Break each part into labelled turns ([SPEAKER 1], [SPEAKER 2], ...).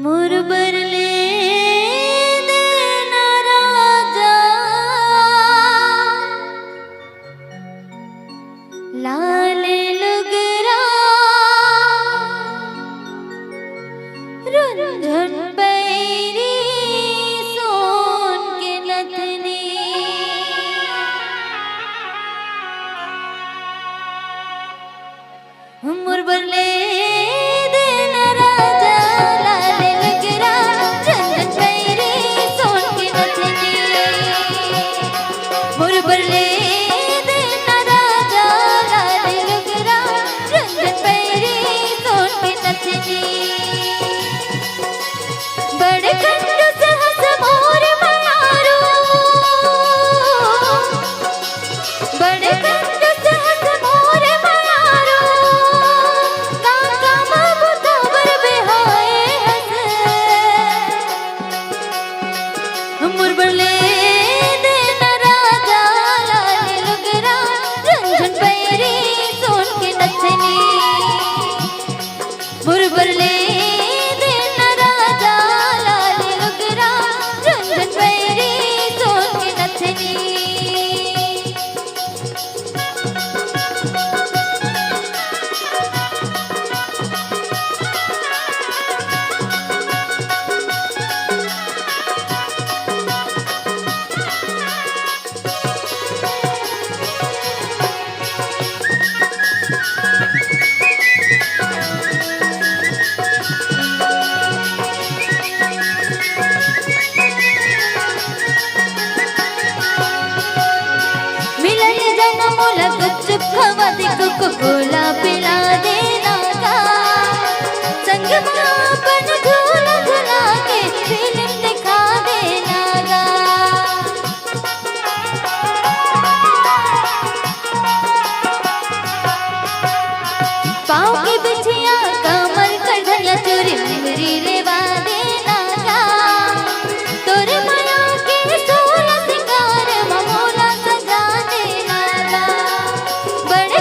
[SPEAKER 1] मुरबरले देना राजा लाल लुगरा रुंझुन पैरी सोन के नथनी मुरबरले कोला पिला देना का संग अपन झूला झूला के फिल्म दिखा देना का पाँव की बिछिया कमर कर धनिया चोरी मेरी लेवा देना का तोरे माया के सोला सिंगार ममोला सजा देना का बड़े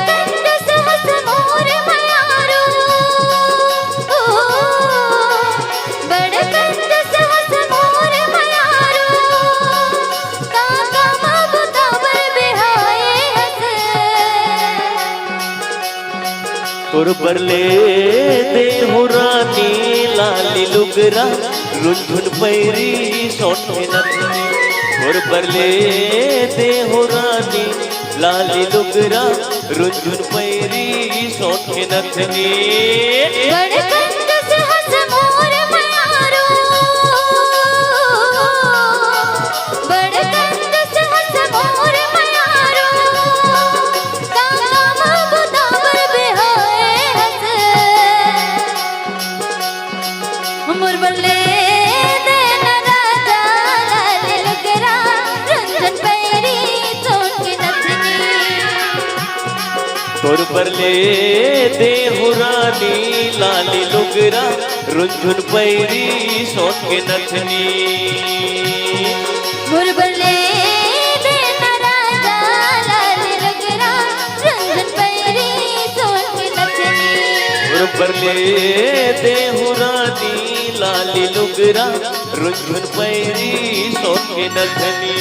[SPEAKER 2] तोर बरले दे हो रानी लाली लुगरा रुंझुन पैरी सोन के नथनी तोर बरले दे हो रानी लाली लुगरा रुंझुन पैरी सोन के नथनी
[SPEAKER 1] मुरबरले देना राजा लाल लुगरा रुंझुन पैरी सोन के नथनी
[SPEAKER 2] तोर बरले दे हो रानी लाली लुगरा रुंझुन पैरी सोन के नथनी
[SPEAKER 1] मुरबरले देना राजा लाल लुगरा रुंझुन पैरी सोन के नथनी
[SPEAKER 2] मुरबरले दे हो रानी लाली लुगरा रुंझुन पैरी सोन के नथनी।